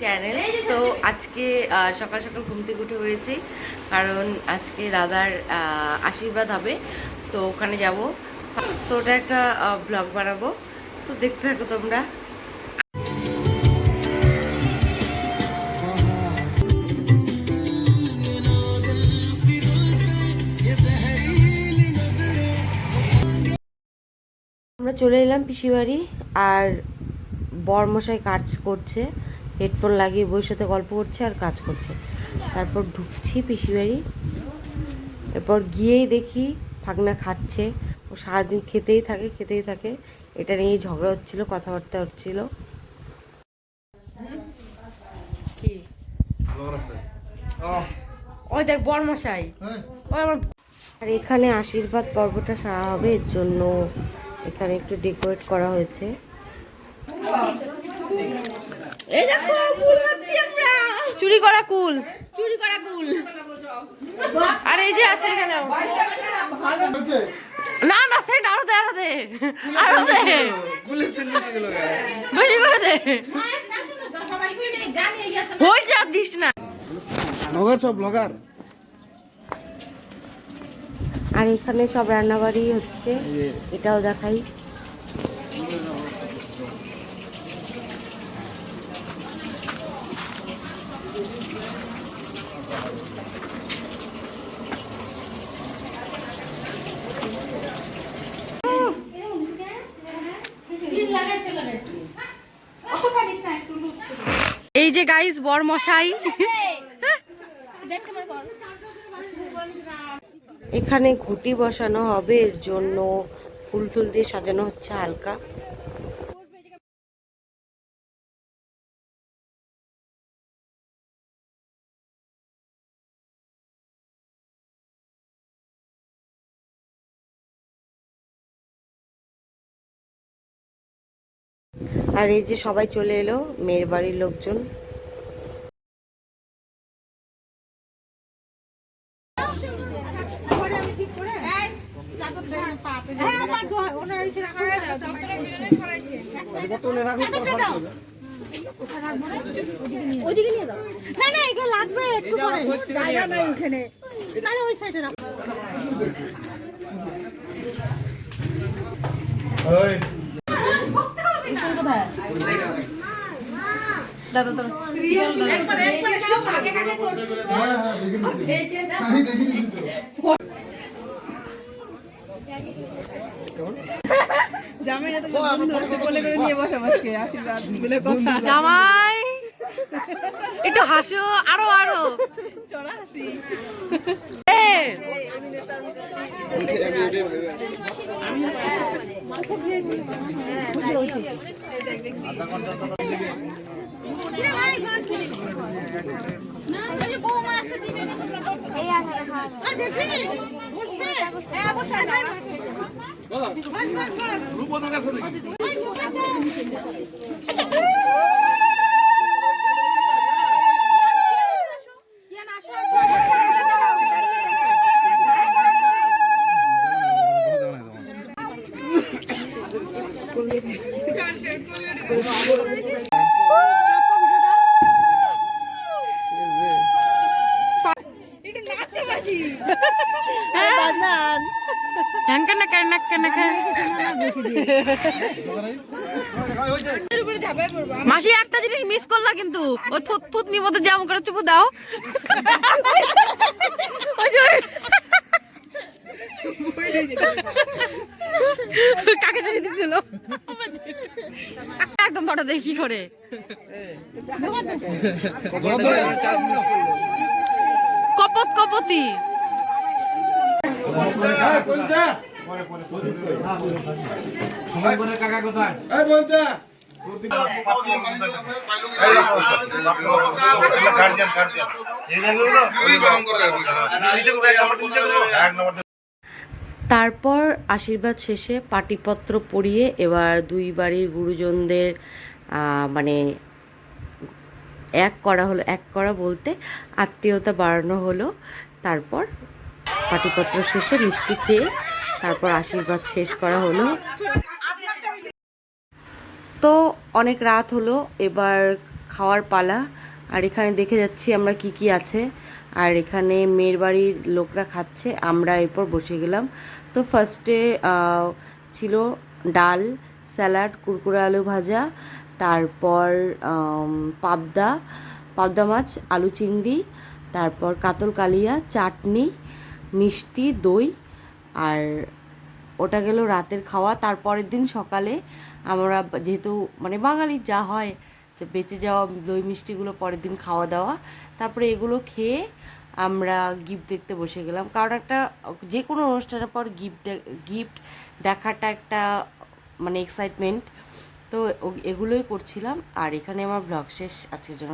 Channel. তো আজকে সকাল সকাল ঘুম থেকে উঠে হয়েছি, কারণ আজকে দাদার আশীর্বাদ হবে, তো ওখানে যাব। তো ওটা একটা ব্লগ বানাবো, তো দেখতে থাকো তোমরা। আমরা চলে এলাম পিসি বাড়ি, আর বরমশাই কাজ করছে, হেডফোন লাগিয়ে বউয়ের সাথে গল্প করছে আর কাজ করছে। তারপর ঢুকছি পিসি বাড়ি, এরপর গিয়েই দেখি ফাগনা খাচ্ছে। ও সারাদিন খেতেই থাকে, এটা নিয়েই ঝগড়া হচ্ছিল, কথাবার্তা হচ্ছিল। কি ওই দেখ বরমশাই, আর এখানে আশীর্বাদ পর্বটা সারা হবে, এর জন্য এখানে একটু ডেকোরেট করা হয়েছে। এই দেখো কুল পাচ্ছি আমরা, চুরি করা কুল। আর এই যে আছে এখানে, না না সেটা আরো দে কুলের সেল বেশি করে দে, হই যা দিস না ব্লগার সব ব্লগার। আর এখানে সব রান্নাবাড়ি হচ্ছে, এটাও দেখাই। এই যে গাইস বরমশাই, এখানে ঘুঁটি বসানো হবে, এর জন্য ফুল টুল দিয়ে সাজানো হচ্ছে হালকা। আর এই যে সবাই চলে এলো, মেয়ের বাড়ির লোকজন। ওইদিকে নিয়ে যাও, না না এটা লাগবে একটু পরে, জায়গা নাই ওখানে, না ওই সাইডে রাখো। ওই কোন কোথায় দাদা দাদা একবারে সব আগে আগে করব। হ্যাঁ হ্যাঁ দেখি আমি দেখিনি তো জামাই এত বলে করে নিয়ে বসা আজকে আশীর্বাদ বলে কথা। জামাই একটু হাসো, আরো আরো চড়া হাসি। আমি নেতা মাথা দিয়ে বুঝে হচ্ছে দেখ দেখ আধা ঘন্টা তো রে ভাই বাস না ওই বৌমা আসে দিবে না এই আটা খা আচ্ছা ঠিক বসবে হ্যাঁ বসে রূপন কাছে নাকি মাসি একটা জিনিস মিস করলা কিন্তু, ও থুত থুত নিমতে যেমন করে চুপু দাও। কাকে জানি দিছিল একদম বড় দেখি করে কপত কপতি। কাকা কোথায়? তারপর আশীর্বাদ শেষে পাটিপত্র পরিয়ে এবার দুই বাড়ির গুরুজনদের মানে এক করা বলতে আত্মীয়তা বাড়ানো হলো। তারপর পাটিপত্র শেষে মিষ্টি খেয়ে তারপর আশীর্বাদ শেষ করা হলো। তো অনেক রাত হলো, এবার খাওয়ার পালা। আর এখানে দেখে যাচ্ছি আমরা কি কি আছে। আর এখানে মেয়ের বাড়ির লোকরা খাচ্ছে, আমরা এরপর বসে গেলাম। তো ফার্স্টে ছিল ডাল, স্যালাড, কুরকুরে আলু ভাজা, তারপর পাবদা মাছ, আলু চিংড়ি, তারপর কাতল কালিয়া, চাটনি, মিষ্টি, দই। আর ওটা গেল রাতের খাওয়া। তারপরের দিন সকালে আমরা যেহেতু মানে বাঙালির যা হয় যে বেঁচে যাওয়া দই মিষ্টিগুলো পরের দিন খাওয়া দাওয়া, তারপরে এগুলো খেয়ে আমরা গিফট দেখতে বসে গেলাম। কারণ একটা যে কোনো অনুষ্ঠানের পর গিফট দেখাটা একটা মানে এক্সাইটমেন্ট। তো এগুলোই করছিলাম। আর এখানে আমার ব্লগ শেষ আজকের জন্য।